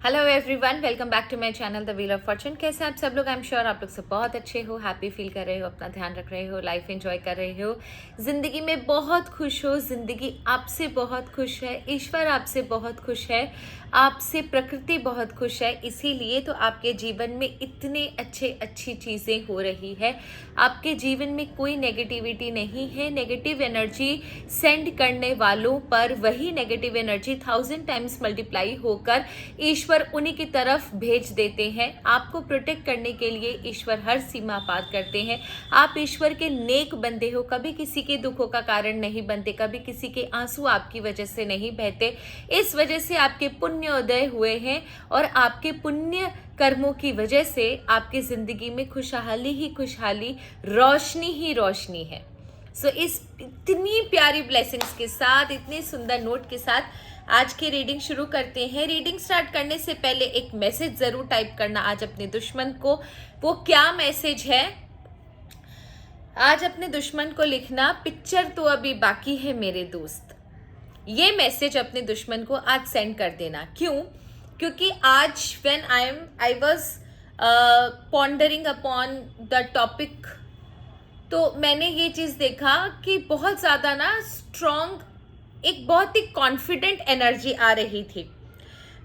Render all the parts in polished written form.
Hello everyone, welcome back to my channel the wheel of fortune. कैसे हैं आप सब लोग? आई एम श्योर आप लोग सब बहुत अच्छे हो, हैप्पी फील कर रहे हो, अपना ध्यान रख रहे हो, लाइफ एंजॉय कर रहे हो, ज़िंदगी में बहुत खुश हो। ज़िंदगी आपसे बहुत खुश है, ईश्वर आपसे बहुत खुश है, आपसे प्रकृति बहुत खुश है। इसीलिए तो आपके जीवन में इतने अच्छी चीज़ें हो रही है। आपके जीवन में कोई नेगेटिविटी नहीं है। नेगेटिव एनर्जी सेंड करने वालों पर वही नेगेटिव एनर्जी 1000 टाइम्स मल्टीप्लाई होकर ईश्वर उन्हीं की तरफ भेज देते हैं। आपको प्रोटेक्ट करने के लिए ईश्वर हर सीमा पार करते हैं। आप ईश्वर के नेक बंदे हो, कभी किसी के दुखों का कारण नहीं बनते, कभी किसी के आंसू आपकी वजह से नहीं बहते। इस वजह से आपके पुण्योदय हुए हैं और आपके पुण्य कर्मों की वजह से आपकी जिंदगी में खुशहाली ही खुशहाली, रोशनी ही रोशनी है। सो इस इतनी प्यारी ब्लेसिंग्स के साथ, इतने सुंदर नोट के साथ आज की रीडिंग शुरू करते हैं। रीडिंग स्टार्ट करने से पहले एक मैसेज जरूर टाइप करना आज अपने दुश्मन को। वो क्या मैसेज है? आज अपने दुश्मन को लिखना, पिक्चर तो अभी बाकी है मेरे दोस्त। ये मैसेज अपने दुश्मन को आज सेंड कर देना। क्यों? क्योंकि आज when I was pondering upon the topic, तो मैंने ये चीज़ देखा कि बहुत ज़्यादा ना स्ट्रॉन्ग, एक बहुत ही कॉन्फिडेंट एनर्जी आ रही थी।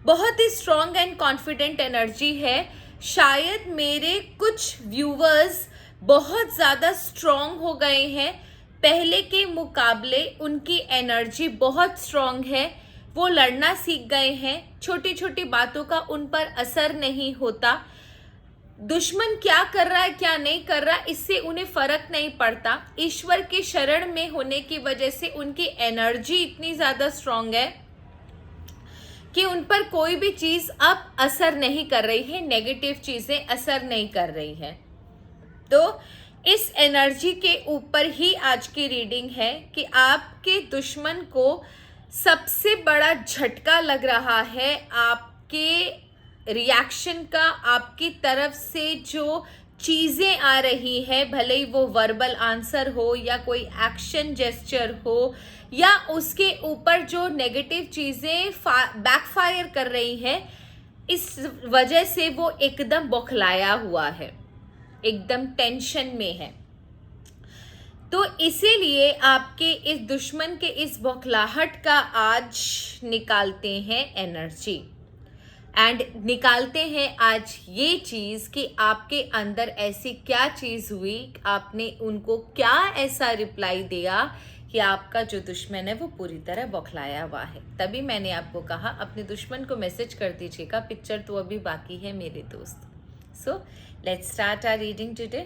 बहुत ही स्ट्रॉन्ग एंड कॉन्फिडेंट एनर्जी है। शायद मेरे कुछ व्यूवर्स बहुत ज़्यादा स्ट्रॉन्ग हो गए हैं, पहले के मुकाबले उनकी एनर्जी बहुत स्ट्रॉन्ग है। वो लड़ना सीख गए हैं, छोटी छोटी बातों का उन पर असर नहीं होता। दुश्मन क्या कर रहा है क्या नहीं कर रहा, इससे उन्हें फर्क नहीं पड़ता। ईश्वर के शरण में होने की वजह से उनकी एनर्जी इतनी ज्यादा स्ट्रांग है कि उन पर कोई भी चीज अब असर नहीं कर रही है, नेगेटिव चीजें असर नहीं कर रही है। तो इस एनर्जी के ऊपर ही आज की रीडिंग है कि आपके दुश्मन को सबसे बड़ा झटका लग रहा है आपके रिएक्शन का, आपकी तरफ से जो चीज़ें आ रही है, भले ही वो वर्बल आंसर हो या कोई एक्शन जेस्चर हो, या उसके ऊपर जो नेगेटिव चीज़ें बैकफायर कर रही हैं, इस वजह से वो एकदम बौखलाया हुआ है, एकदम टेंशन में है। तो इसीलिए आपके इस दुश्मन के इस बौखलाहट का आज निकालते हैं एनर्जी, एंड निकालते हैं आज ये चीज़ कि आपके अंदर ऐसी क्या चीज़ हुई, आपने उनको क्या ऐसा रिप्लाई दिया कि आपका जो दुश्मन है वो पूरी तरह बौखलाया हुआ है। तभी मैंने आपको कहा अपने दुश्मन को मैसेज कर दीजिएगा, पिक्चर तो अभी बाकी है मेरे दोस्त। So let's start our reading today.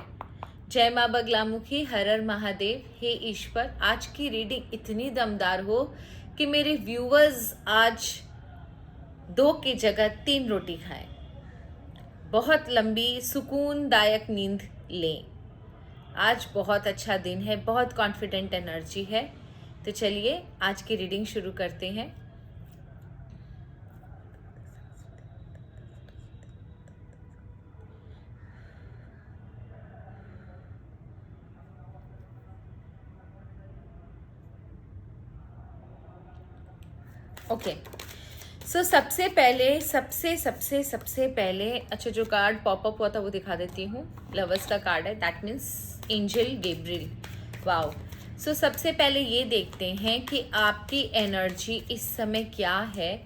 जय माँ बगलामुखी, हर हर महादेव। हे ईश्वर, आज की रीडिंग इतनी दमदार हो कि मेरे व्यूवर्स आज 2 की जगह 3 रोटी खाएं, बहुत लंबी सुकूनदायक नींद लें। आज बहुत अच्छा दिन है, बहुत कॉन्फिडेंट एनर्जी है। तो चलिए आज की रीडिंग शुरू करते हैं। ओके, सो सबसे पहले अच्छा, जो कार्ड पॉपअप हुआ था वो दिखा देती हूँ। लवर्स का कार्ड है, that means angel Gabriel. Wow. So सबसे पहले ये देखते हैं कि आपकी एनर्जी इस समय क्या है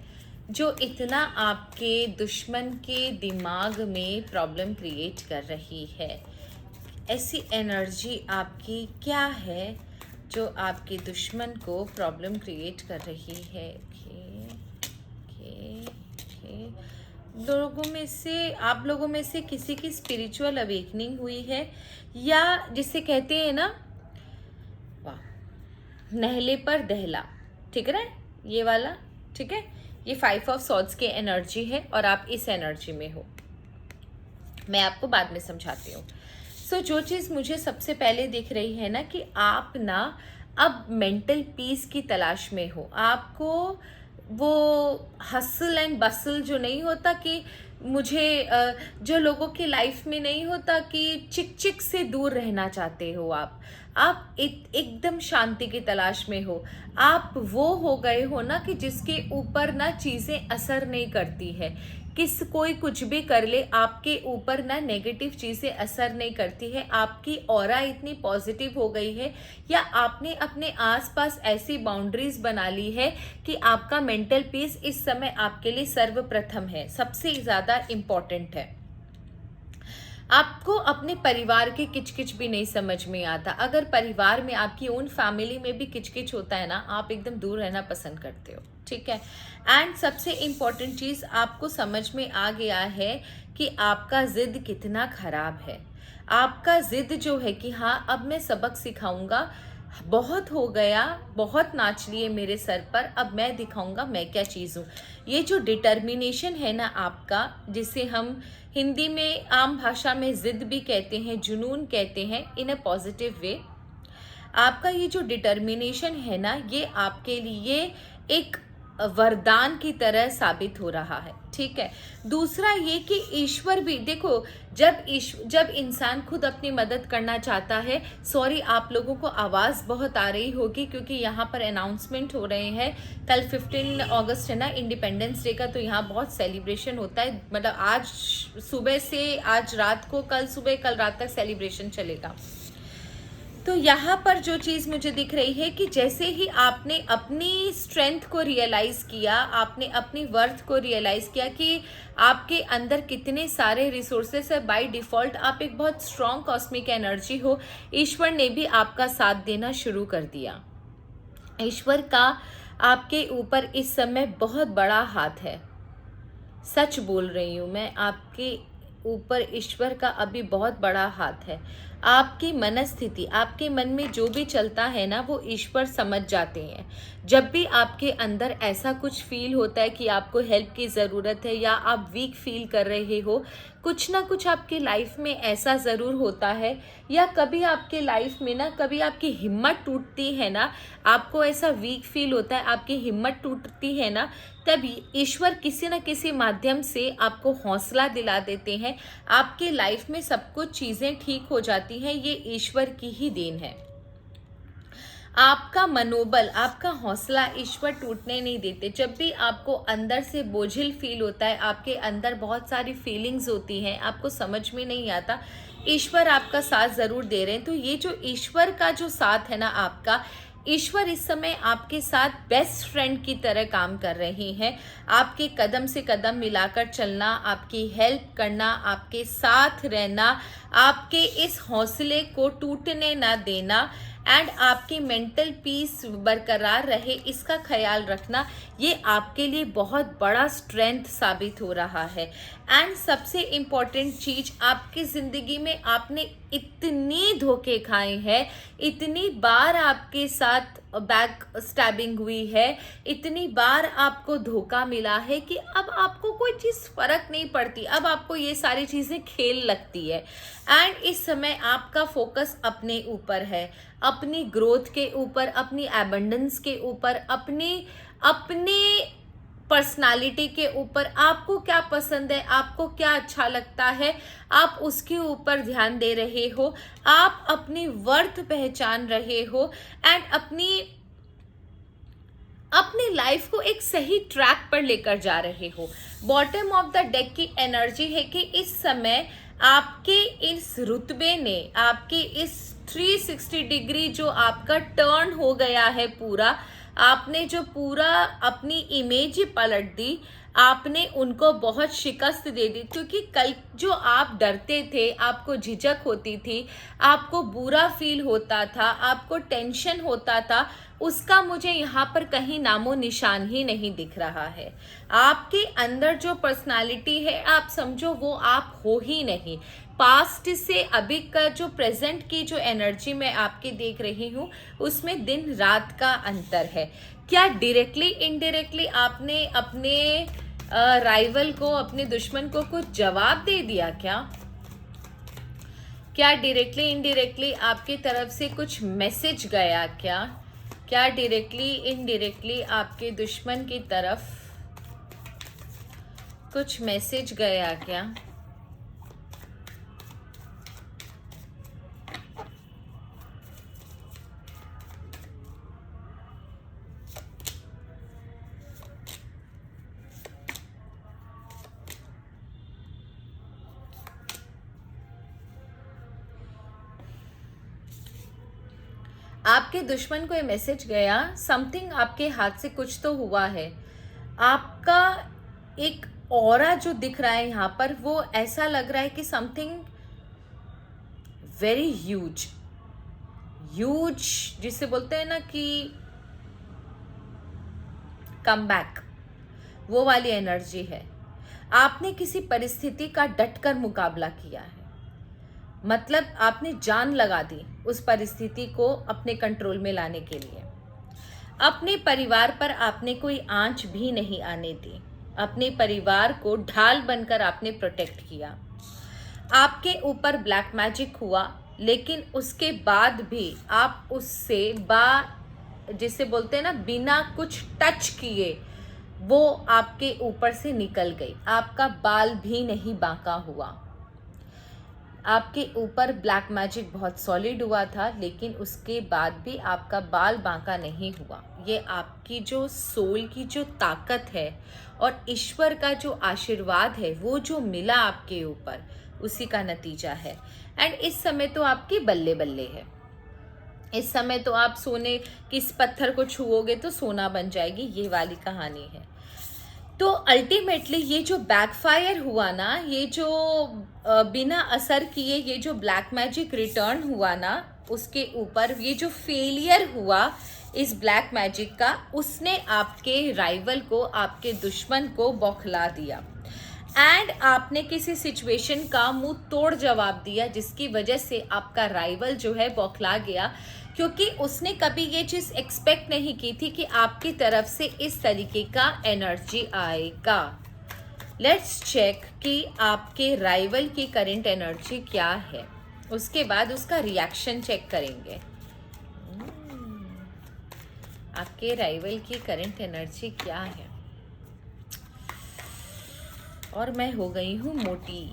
जो इतना आपके दुश्मन के दिमाग में प्रॉब्लम क्रिएट कर रही है। ऐसी एनर्जी आपकी क्या है जो आपके दुश्मन को प्रॉब्लम क्रिएट कर रही है? आप लोगों में से किसी की स्पिरिचुअल अवेकनिंग हुई है, या जिसे कहते हैं ना, वाह, नहले पर दहला, ठीक है ये वाला, ठीक है। ये 5 ऑफ सॉर्ड्स की एनर्जी है और आप इस एनर्जी में हो। मैं आपको बाद में समझाती हूँ। सो जो चीज़ मुझे सबसे पहले दिख रही है ना, कि आप ना अब मेंटल पीस की तलाश में हो। आपको वो हसल एंड बसल जो नहीं होता कि मुझे जो लोगों की लाइफ में नहीं होता कि चिक चिक से दूर रहना चाहते हो आप एकदम शांति की तलाश में हो, आप वो हो गए हो ना कि जिसके ऊपर ना चीज़ें असर नहीं करती है, कोई कुछ भी कर ले आपके ऊपर ना नेगेटिव चीज़ें असर नहीं करती है, आपकी ऑरा इतनी पॉजिटिव हो गई है, या आपने अपने आसपास ऐसी बाउंड्रीज बना ली है कि आपका मेंटल पीस इस समय आपके लिए सर्वप्रथम है, सबसे ज़्यादा इम्पॉर्टेंट है। आपको अपने परिवार के किचकिच भी नहीं समझ में आता। अगर परिवार में, आपकी ओन फैमिली में भी किचकिच होता है ना, आप एकदम दूर रहना पसंद करते हो, ठीक है। एंड सबसे इम्पॉर्टेंट चीज़ आपको समझ में आ गया है कि आपका जिद कितना खराब है। आपका जिद जो है कि हाँ अब मैं सबक सिखाऊंगा, बहुत हो गया, बहुत नाच लिए मेरे सर पर, अब मैं दिखाऊंगा मैं क्या चीज़ हूँ। ये जो डिटर्मिनेशन है ना आपका, जिसे हम हिंदी में आम भाषा में जिद भी कहते हैं, जुनून कहते हैं, इन अ पॉजिटिव वे, आपका ये जो डिटर्मिनेशन है ना, ये आपके लिए एक वरदान की तरह साबित हो रहा है, ठीक है। दूसरा ये कि ईश्वर भी देखो, जब इंसान खुद अपनी मदद करना चाहता है, सॉरी आप लोगों को आवाज़ बहुत आ रही होगी क्योंकि यहाँ पर अनाउंसमेंट हो रहे हैं, कल 15 अगस्त है ना इंडिपेंडेंस डे का, तो यहाँ बहुत सेलिब्रेशन होता है, मतलब आज सुबह से आज रात को, कल सुबह कल रात तक सेलिब्रेशन चलेगा। तो यहाँ पर जो चीज़ मुझे दिख रही है कि जैसे ही आपने अपनी स्ट्रेंथ को रियलाइज़ किया, आपने अपनी वर्थ को रियलाइज़ किया कि आपके अंदर कितने सारे रिसोर्सेस है, बाय डिफ़ॉल्ट आप एक बहुत स्ट्रॉन्ग कॉस्मिक एनर्जी हो, ईश्वर ने भी आपका साथ देना शुरू कर दिया। ईश्वर का आपके ऊपर इस समय बहुत बड़ा हाथ है, सच बोल रही हूँ मैं, आपके ऊपर ईश्वर का अभी बहुत बड़ा हाथ है। आपकी मनस्थिति, आपके मन में जो भी चलता है ना, वो ईश्वर समझ जाते हैं। जब भी आपके अंदर ऐसा कुछ फील होता है कि आपको हेल्प की ज़रूरत है, या आप वीक फील कर रहे हो, कुछ ना कुछ आपके लाइफ में ऐसा ज़रूर होता है, या कभी आपके लाइफ में ना, कभी आपकी हिम्मत टूटती है ना, आपको ऐसा वीक फील होता है, आपकी हिम्मत टूटती है ना, तब ईश्वर किसी न किसी माध्यम से आपको हौसला दिला देते हैं, आपके लाइफ में सब कुछ चीज़ें ठीक हो जाती हैं। ये ईश्वर की ही देन है। आपका मनोबल, आपका हौसला ईश्वर टूटने नहीं देते। जब भी आपको अंदर से बोझिल फील होता है, आपके अंदर बहुत सारी फीलिंग्स होती हैं, आपको समझ में नहीं आता, ईश्वर आपका साथ ज़रूर दे रहे हैं। तो ये जो ईश्वर का जो साथ है ना आपका, ईश्वर इस समय आपके साथ बेस्ट फ्रेंड की तरह काम कर रहे हैं, आपके कदम से कदम मिलाकर चलना, आपकी हेल्प करना, आपके साथ रहना, आपके इस हौसले को टूटने ना देना, एंड आपकी मेंटल पीस बरकरार रहे इसका ख्याल रखना, ये आपके लिए बहुत बड़ा स्ट्रेंथ साबित हो रहा है। एंड सबसे इम्पॉर्टेंट चीज़, आपकी ज़िंदगी में आपने इतनी धोखे खाए हैं, इतनी बार आपके साथ बैक स्टैबिंग हुई है, इतनी बार आपको धोखा मिला है कि अब आपको कोई चीज़ फ़र्क नहीं पड़ती, अब आपको ये सारी चीज़ें खेल लगती है। एंड इस समय आपका फोकस अपने ऊपर है, अपनी ग्रोथ के ऊपर, अपनी एबंडेंस के ऊपर, अपने पर्सनालिटी के ऊपर। आपको क्या पसंद है, आपको क्या अच्छा लगता है, आप उसके ऊपर ध्यान दे रहे हो, आप अपनी वर्थ पहचान रहे हो, एंड अपनी लाइफ को एक सही ट्रैक पर लेकर जा रहे हो। बॉटम ऑफ द डेक की एनर्जी है कि इस समय आपके इस रुतबे ने, आपके इस 360 डिग्री जो आपका टर्न हो गया है पूरा, आपने जो पूरा अपनी इमेज ही पलट दी, आपने उनको बहुत शिकस्त दे दी। क्योंकि कल जो आप डरते थे, आपको झिझक होती थी, आपको बुरा फील होता था, आपको टेंशन होता था, उसका मुझे यहाँ पर कहीं नामो निशान ही नहीं दिख रहा है। आपके अंदर जो पर्सनालिटी है, आप समझो वो आप हो ही नहीं। पास्ट से अभी का जो प्रेजेंट की जो एनर्जी मैं आपकी देख रही हूँ, उसमें दिन रात का अंतर है। क्या डायरेक्टली इनडायरेक्टली आपने अपने राइवल को, अपने दुश्मन को कुछ जवाब दे दिया क्या डायरेक्टली इनडायरेक्टली आपकी तरफ से कुछ मैसेज गया क्या डायरेक्टली इनडायरेक्टली आपके दुश्मन की तरफ कुछ मैसेज गया क्या? आपके दुश्मन को ये मैसेज गया, समथिंग आपके हाथ से कुछ तो हुआ है। आपका एक ऑरा जो दिख रहा है यहाँ पर, वो ऐसा लग रहा है कि समथिंग वेरी ह्यूज, ह्यूज जिसे बोलते हैं ना कि कम बैक, वो वाली एनर्जी है। आपने किसी परिस्थिति का डटकर मुकाबला किया है, मतलब आपने जान लगा दी उस परिस्थिति को अपने कंट्रोल में लाने के लिए। अपने परिवार पर आपने कोई आंच भी नहीं आने दी, अपने परिवार को ढाल बनकर आपने प्रोटेक्ट किया। आपके ऊपर ब्लैक मैजिक हुआ, लेकिन उसके बाद भी आप उससे जिसे बोलते हैं ना, बिना कुछ टच किए वो आपके ऊपर से निकल गई। आपका बाल भी नहीं बांका हुआ। आपके ऊपर ब्लैक मैजिक बहुत सॉलिड हुआ था, लेकिन उसके बाद भी आपका बाल बांका नहीं हुआ। ये आपकी जो सोल की जो ताकत है और ईश्वर का जो आशीर्वाद है, वो जो मिला आपके ऊपर, उसी का नतीजा है। एंड इस समय तो आपकी बल्ले बल्ले है। इस समय तो आप सोने, किस पत्थर को छुओगे तो सोना बन जाएगी, ये वाली कहानी है। तो अल्टीमेटली ये जो बैकफायर हुआ ना, ये जो बिना असर किए ये जो ब्लैक मैजिक रिटर्न हुआ ना उसके ऊपर, ये जो फेलियर हुआ इस ब्लैक मैजिक का, उसने आपके राइवल को, आपके दुश्मन को बौखला दिया। एंड आपने किसी सिचुएशन का मुंह तोड़ जवाब दिया, जिसकी वजह से आपका राइवल जो है बौखला गया, क्योंकि उसने कभी ये चीज़ एक्सपेक्ट नहीं की थी कि आपकी तरफ से इस तरीके का एनर्जी आएगा। लेट्स चेक कि आपके राइवल की करंट एनर्जी क्या है, उसके बाद उसका रिएक्शन चेक करेंगे। आपके राइवल की करंट एनर्जी क्या है? और मैं हो गई हूँ मोटी।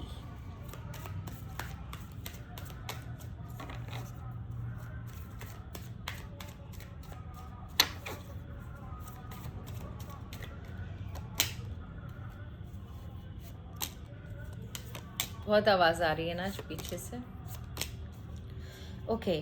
बहुत आवाज आ रही है ना आज पीछे से। ओके,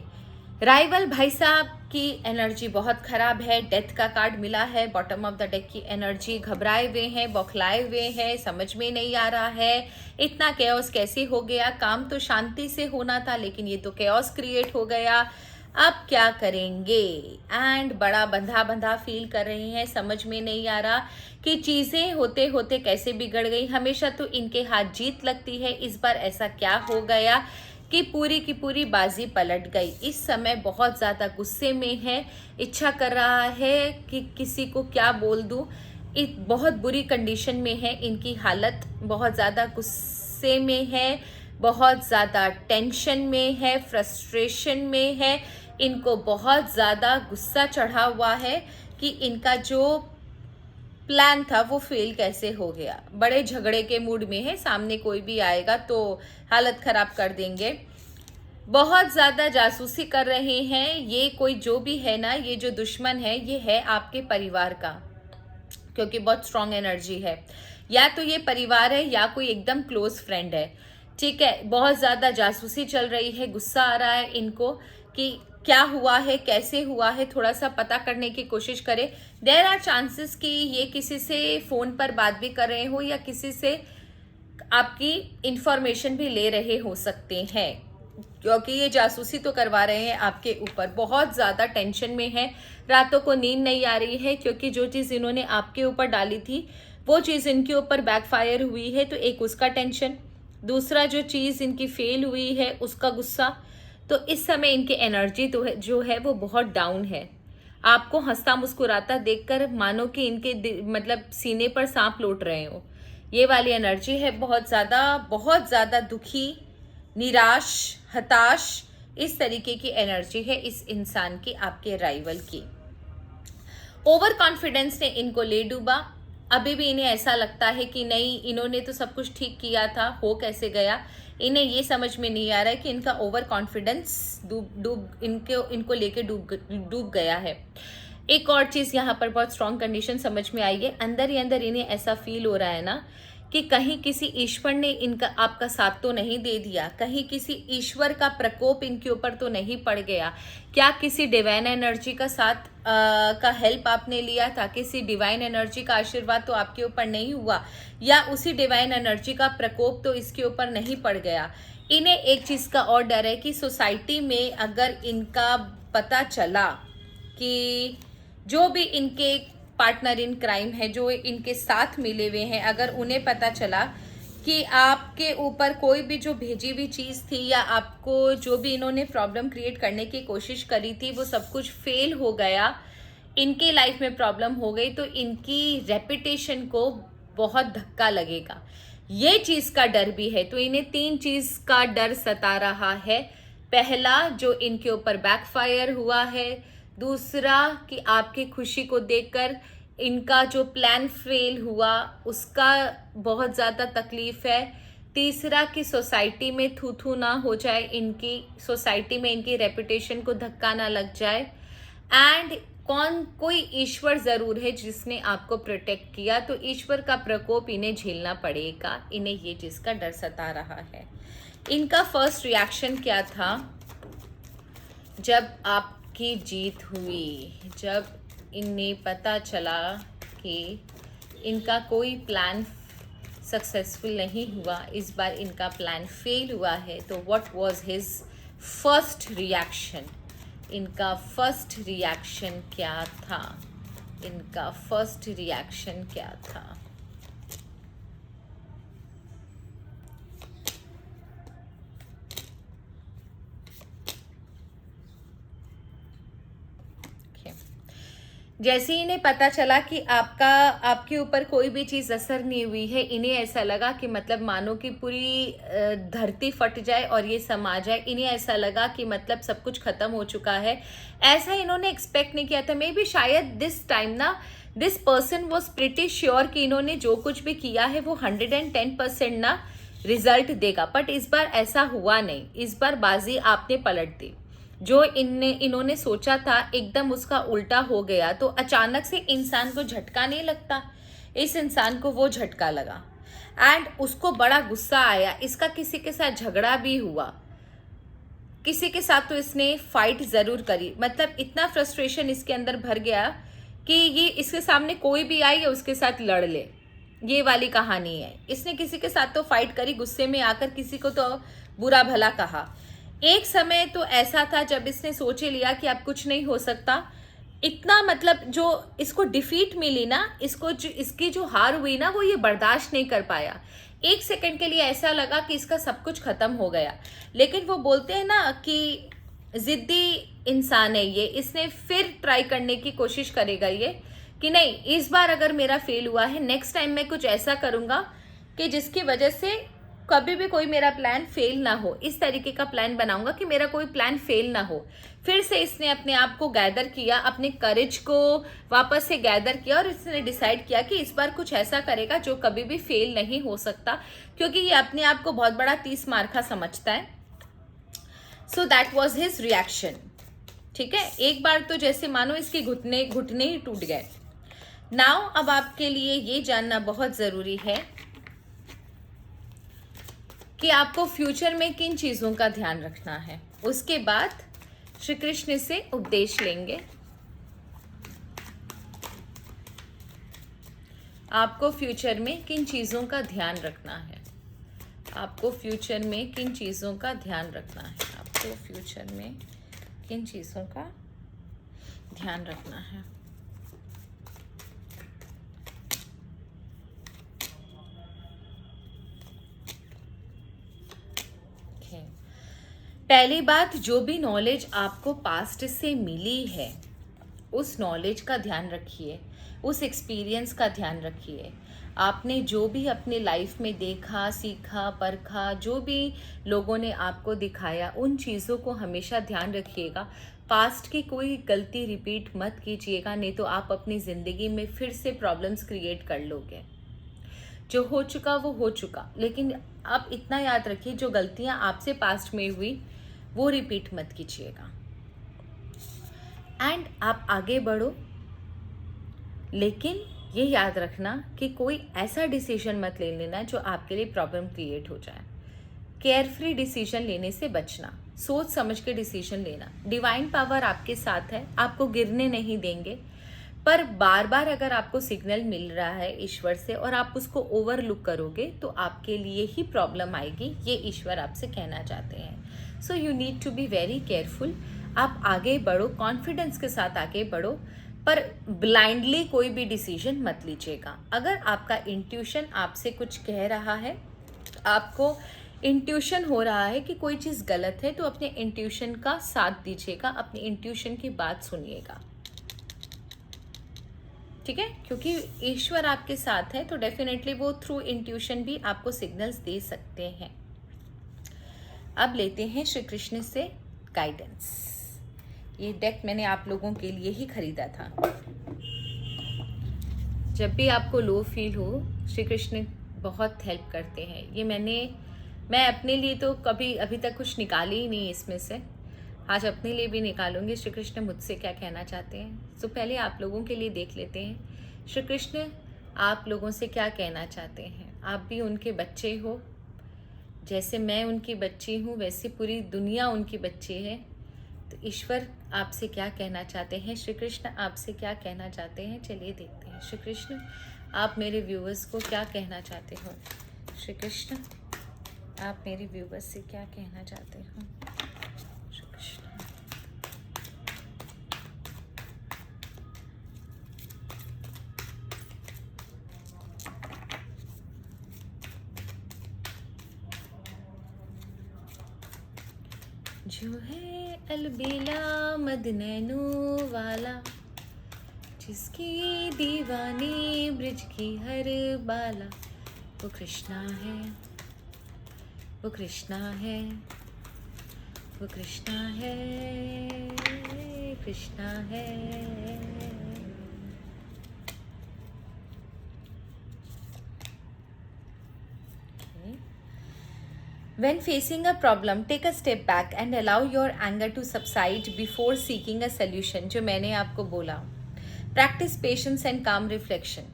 राइवल भाई साहब की एनर्जी बहुत खराब है। डेथ का कार्ड मिला है, बॉटम ऑफ द डेक की एनर्जी। घबराए हुए हैं, बौखलाए हुए हैं, समझ में नहीं आ रहा है इतना कैओस कैसे हो गया। काम तो शांति से होना था, लेकिन ये तो कैओस क्रिएट हो गया। अब क्या करेंगे? एंड बड़ा बंधा बंधा फील कर रहे हैं, समझ में नहीं आ रहा कि चीज़ें होते होते कैसे बिगड़ गई। हमेशा तो इनके हाथ जीत लगती है, इस बार ऐसा क्या हो गया कि पूरी की पूरी बाजी पलट गई। इस समय बहुत ज़्यादा गुस्से में है, इच्छा कर रहा है कि किसी को क्या बोल दूँ। बहुत बुरी कंडीशन में है इनकी हालत, बहुत ज़्यादा गुस्से में है, बहुत ज़्यादा टेंशन में है, फ्रस्ट्रेशन में है। इनको बहुत ज़्यादा गुस्सा चढ़ा हुआ है कि इनका जो प्लान था वो फेल कैसे हो गया। बड़े झगड़े के मूड में है, सामने कोई भी आएगा तो हालत खराब कर देंगे। बहुत ज़्यादा जासूसी कर रहे हैं। ये कोई जो भी है ना, ये जो दुश्मन है, ये है आपके परिवार का, क्योंकि बहुत स्ट्रॉन्ग एनर्जी है। या तो ये परिवार है या कोई एकदम क्लोज फ्रेंड है, ठीक है। बहुत ज़्यादा जासूसी चल रही है, गुस्सा आ रहा है इनको कि क्या हुआ है, कैसे हुआ है, थोड़ा सा पता करने की कोशिश करें। देयर आर चांसेस कि ये किसी से फ़ोन पर बात भी कर रहे हो या किसी से आपकी इंफॉर्मेशन भी ले रहे हो सकते हैं, क्योंकि ये जासूसी तो करवा रहे हैं आपके ऊपर। बहुत ज़्यादा टेंशन में है, रातों को नींद नहीं आ रही है, क्योंकि जो चीज़ इन्होंने आपके ऊपर डाली थी वो चीज़ इनके ऊपर बैकफायर हुई है। तो एक उसका टेंशन, दूसरा जो चीज़ इनकी फेल हुई है उसका गुस्सा। तो इस समय इनकी एनर्जी तो है जो है वो बहुत डाउन है। आपको हंसता मुस्कुराता देखकर मानो कि इनके मतलब सीने पर सांप लौट रहे हो, ये वाली एनर्जी है। बहुत ज़्यादा दुखी, निराश, हताश, इस तरीके की एनर्जी है इस इंसान की, आपके राइवल की। ओवर कॉन्फिडेंस ने इनको ले डूबा। अभी भी इन्हें ऐसा लगता है कि नहीं, इन्होंने तो सब कुछ ठीक किया था, हो कैसे गया। इन्हें ये समझ में नहीं आ रहा है कि इनका ओवर कॉन्फिडेंस इनको लेके डूब गया है। एक और चीज़ यहाँ पर बहुत स्ट्रॉन्ग कंडीशन समझ में आई है, अंदर ही अंदर इन्हें ऐसा फील हो रहा है ना कि कहीं किसी ईश्वर ने इनका आपका साथ तो नहीं दे दिया, कहीं किसी ईश्वर का प्रकोप इनके ऊपर तो नहीं पड़ गया। क्या किसी डिवाइन एनर्जी का साथ का हेल्प आपने लिया था, किसी डिवाइन एनर्जी का आशीर्वाद तो आपके ऊपर नहीं हुआ, या उसी डिवाइन एनर्जी का प्रकोप तो इसके ऊपर नहीं पड़ गया। इन्हें एक चीज़ का और डर है कि सोसाइटी में अगर इनका पता चला कि जो भी इनके पार्टनर इन क्राइम है, जो इनके साथ मिले हुए हैं, अगर उन्हें पता चला कि आपके ऊपर कोई भी जो भेजी हुई चीज़ थी या आपको जो भी इन्होंने प्रॉब्लम क्रिएट करने की कोशिश करी थी वो सब कुछ फेल हो गया, इनके लाइफ में प्रॉब्लम हो गई, तो इनकी रेपुटेशन को बहुत धक्का लगेगा। ये चीज़ का डर भी है। तो इन्हें 3 चीज़ का डर सता रहा है। पहला, जो इनके ऊपर बैकफायर हुआ है। दूसरा, कि आपकी खुशी को देखकर इनका जो प्लान फेल हुआ उसका बहुत ज़्यादा तकलीफ है। तीसरा, कि सोसाइटी में थू थू ना हो जाए, इनकी सोसाइटी में इनकी रेपुटेशन को धक्का ना लग जाए। एंड कोई ईश्वर ज़रूर है जिसने आपको प्रोटेक्ट किया, तो ईश्वर का प्रकोप इन्हें झेलना पड़ेगा। इन्हें ये चीज़ का डर सता रहा है। इनका फर्स्ट रिएक्शन क्या था जब आपकी जीत हुई, जब इन्हें पता चला कि इनका कोई प्लान सक्सेसफुल नहीं हुआ, इस बार इनका प्लान फेल हुआ है, तो what was his first reaction? इनका फर्स्ट रिएक्शन क्या था? इनका फर्स्ट रिएक्शन क्या था? जैसे ही इन्हें पता चला कि आपके ऊपर कोई भी चीज़ असर नहीं हुई है, इन्हें ऐसा लगा कि मतलब मानो कि पूरी धरती फट जाए और ये समा जाए। इन्हें ऐसा लगा कि मतलब सब कुछ ख़त्म हो चुका है। ऐसा इन्होंने एक्सपेक्ट नहीं किया था। मे बी शायद दिस टाइम ना this person was pretty sure कि इन्होंने जो कुछ भी किया है वो 110% ना रिजल्ट देगा, बट इस बार ऐसा हुआ नहीं। इस बार बाजी आपने पलट दी। जो इन्होंने सोचा था एकदम उसका उल्टा हो गया। तो अचानक से इंसान को झटका नहीं लगता, इस इंसान को वो झटका लगा एंड उसको बड़ा गुस्सा आया। इसका किसी के साथ झगड़ा भी हुआ, किसी के साथ तो इसने फाइट ज़रूर करी। मतलब इतना फ्रस्ट्रेशन इसके अंदर भर गया कि ये इसके सामने कोई भी आए या उसके साथ लड़ ले, ये वाली कहानी है। इसने किसी के साथ तो फाइट करी, गुस्से में आकर किसी को तो बुरा भला कहा। एक समय तो ऐसा था जब इसने सोच ही लिया कि अब कुछ नहीं हो सकता। इतना मतलब जो इसको डिफीट मिली ना, इसकी जो हार हुई ना, वो ये बर्दाश्त नहीं कर पाया। एक सेकंड के लिए ऐसा लगा कि इसका सब कुछ खत्म हो गया। लेकिन वो बोलते हैं ना कि जिद्दी इंसान है ये, इसने फिर ट्राई करने की कोशिश करेगा ये कि नहीं, इस बार अगर मेरा फेल हुआ है, नेक्स्ट टाइम मैं कुछ ऐसा करूँगा कि जिसकी वजह से कभी भी कोई मेरा प्लान फेल ना हो। इस तरीके का प्लान बनाऊंगा कि मेरा कोई प्लान फेल ना हो। फिर से इसने अपने आप को गैदर किया, अपने करेज को वापस से गैदर किया और इसने डिसाइड किया कि इस बार कुछ ऐसा करेगा जो कभी भी फेल नहीं हो सकता, क्योंकि ये अपने आप को बहुत बड़ा 30 मार्का समझता है। So that was his reaction. ठीक है, एक बार तो जैसे मानो इसके घुटने ही टूट गए। नाउ अब आपके लिए ये जानना बहुत ज़रूरी है कि आपको फ्यूचर में किन चीज़ों का ध्यान रखना है। उसके बाद श्री कृष्ण से उपदेश लेंगे। आपको फ्यूचर में किन चीज़ों का ध्यान रखना है? आपको फ्यूचर में किन चीज़ों का ध्यान रखना है? आपको फ्यूचर में किन चीज़ों का ध्यान रखना है? पहली बात, जो भी नॉलेज आपको पास्ट से मिली है उस नॉलेज का ध्यान रखिए, उस एक्सपीरियंस का ध्यान रखिए। आपने जो भी अपने लाइफ में देखा, सीखा, परखा, जो भी लोगों ने आपको दिखाया, उन चीज़ों को हमेशा ध्यान रखिएगा। पास्ट की कोई गलती रिपीट मत कीजिएगा, नहीं तो आप अपनी ज़िंदगी में फिर से प्रॉब्लम्स क्रिएट कर लोगे। जो हो चुका वो हो चुका, लेकिन आप इतना याद रखिए जो गलतियां आपसे पास्ट में हुई वो रिपीट मत कीजिएगा। एंड आप आगे बढ़ो, लेकिन ये याद रखना कि कोई ऐसा डिसीजन मत ले लेना जो आपके लिए प्रॉब्लम क्रिएट हो जाए। केयरफ्री डिसीजन लेने से बचना, सोच समझ के डिसीजन लेना। डिवाइन पावर आपके साथ है, आपको गिरने नहीं देंगे, पर बार बार अगर आपको सिग्नल मिल रहा है ईश्वर से और आप उसको ओवरलुक करोगे तो आपके लिए ही प्रॉब्लम आएगी, ये ईश्वर आपसे कहना चाहते हैं। So you need to be very careful. आप आगे बढ़ो, कॉन्फिडेंस के साथ आगे बढ़ो, पर ब्लाइंडली कोई भी डिसीजन मत लीजिएगा। अगर आपका इंट्यूशन आपसे कुछ कह रहा है, आपको इंट्यूशन हो रहा है कि कोई चीज़ गलत है, तो अपने इंट्यूशन का साथ दीजिएगा, अपने इंट्यूशन की बात सुनिएगा, ठीक है? क्योंकि ईश्वर आपके साथ है तो डेफिनेटली वो थ्रू इंट्यूशन भी आपको सिग्नल्स दे सकते हैं। अब लेते हैं श्री कृष्ण से गाइडेंस। ये डेक मैंने आप लोगों के लिए ही खरीदा था। जब भी आपको लो फील हो, श्री कृष्ण बहुत हेल्प करते हैं। ये मैं अपने लिए तो कभी अभी तक कुछ निकाली ही नहीं इसमें से, आज अपने लिए भी निकालूंगी श्री कृष्ण मुझसे क्या कहना चाहते हैं। तो पहले आप लोगों के लिए देख लेते हैं श्री कृष्ण आप लोगों से क्या कहना चाहते हैं। आप भी उनके बच्चे हो, जैसे मैं उनकी बच्ची हूँ वैसे पूरी दुनिया उनकी बच्ची है। तो ईश्वर आपसे क्या कहना चाहते हैं, श्री कृष्ण आपसे क्या कहना चाहते हैं, चलिए देखते हैं। श्री कृष्ण आप मेरे व्यूवर्स को क्या कहना चाहते हो। श्री कृष्ण आप मेरे व्यूवर्स से क्या कहना चाहते हो। श्री कृष्ण जो है अलबेला मदनैनो वाला, जिसकी दीवानी ब्रिज की हर बाला, वो कृष्णा है, वो कृष्णा है, वो कृष्णा है, कृष्णा है। When facing a problem, take a step back and allow your anger to subside before seeking a solution. जो मैंने आपको बोला, practice patience and calm reflection.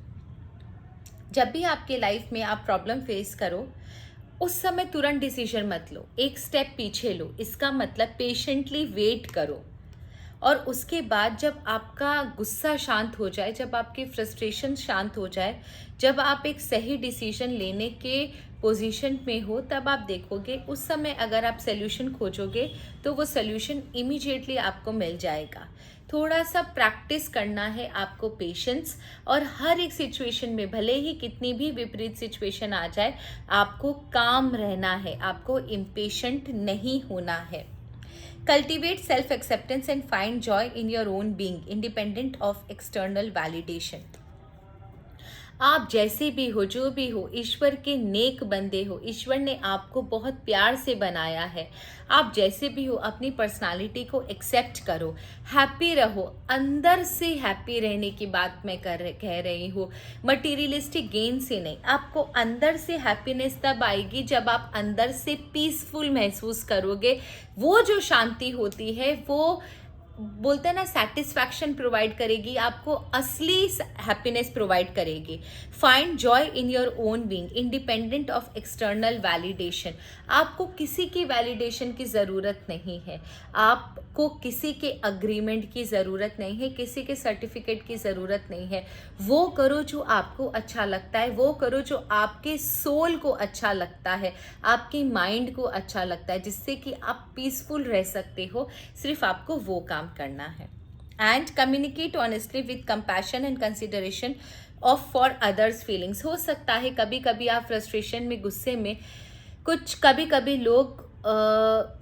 जब भी आपके लाइफ में आप प्रॉब्लम फेस करो, उस समय तुरंत डिसीजन मत लो, एक स्टेप पीछे लो। इसका मतलब पेशेंटली वेट करो, और उसके बाद जब आपका गुस्सा शांत हो जाए, जब आपकी फ्रस्ट्रेशन शांत हो जाए, जब आप एक सही डिसीजन लेने के पोजीशन में हो, तब आप देखोगे उस समय अगर आप सॉल्यूशन खोजोगे तो वो सॉल्यूशन इमीडिएटली आपको मिल जाएगा। थोड़ा सा प्रैक्टिस करना है आपको, पेशेंस, और हर एक सिचुएशन में भले ही कितनी भी विपरीत सिचुएशन आ जाए, आपको काम रहना है, आपको इम्पेशेंट नहीं होना है। Cultivate self-acceptance and find joy in your own being, independent of external validation. आप जैसे भी हो, जो भी हो, ईश्वर के नेक बंदे हो। ईश्वर ने आपको बहुत प्यार से बनाया है। आप जैसे भी हो अपनी पर्सनालिटी को एक्सेप्ट करो, हैप्पी रहो। अंदर से हैप्पी रहने की बात मैं कह रही हूँ, मटीरियलिस्टिक गेन से नहीं। आपको अंदर से हैप्पीनेस तब आएगी जब आप अंदर से पीसफुल महसूस करोगे। वो जो शांति होती है वो बोलते हैं ना, सेटिस्फैक्शन प्रोवाइड करेगी, आपको असली हैप्पीनेस प्रोवाइड करेगी। Find joy in your own being, independent of external validation. आपको किसी की वैलिडेशन की ज़रूरत नहीं है, आपको किसी के अग्रीमेंट की ज़रूरत नहीं है, किसी के सर्टिफिकेट की ज़रूरत नहीं है। वो करो जो आपको अच्छा लगता है, वो करो जो आपके सोल को अच्छा लगता है, आपके माइंड को अच्छा लगता है, जिससे कि आप पीसफुल रह सकते हो। सिर्फ आपको वो काम करना है। And communicate honestly with compassion and consideration of for others feelings. हो सकता है कभी कभी आप फ्रस्ट्रेशन में, गुस्से में, कभी कभी लोग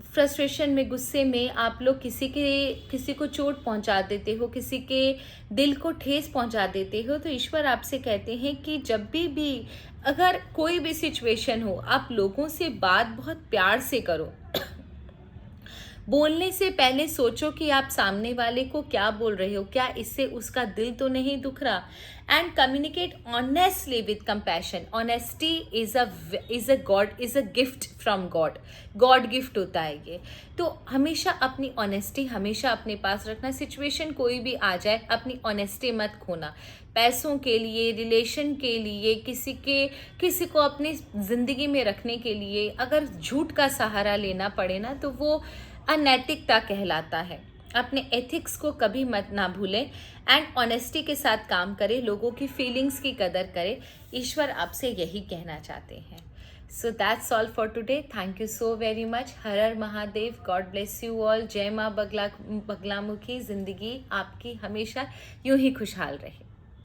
फ्रस्ट्रेशन में, गुस्से में आप लोग किसी को चोट पहुंचा देते हो, किसी के दिल को ठेस पहुंचा देते हो। तो ईश्वर आपसे कहते हैं कि जब भी अगर कोई भी सिचुएशन हो, आप लोगों से बात बहुत प्यार से करो। बोलने से पहले सोचो कि आप सामने वाले को क्या बोल रहे हो, क्या इससे उसका दिल तो नहीं दुख रहा। And communicate honestly with compassion. Honesty is a gift from God. God gift होता है ये। तो हमेशा अपनी ऑनेस्टी हमेशा अपने पास रखना। सिचुएशन कोई भी आ जाए, अपनी ऑनेस्टी मत खोना। पैसों के लिए, रिलेशन के लिए, किसी को अपनी ज़िंदगी में रखने के लिए अगर झूठ का सहारा लेना पड़े ना, तो वो अनैतिकता कहलाता है। अपने एथिक्स को कभी मत ना भूलें एंड ऑनेस्टी के साथ काम करें, लोगों की फीलिंग्स की कदर करें। ईश्वर आपसे यही कहना चाहते हैं। So that's all for today. Thank you so very much. Her her Mahadev. God bless you all. जय माँ बगलामुखी। ज़िंदगी आपकी हमेशा यूं ही खुशहाल रहे।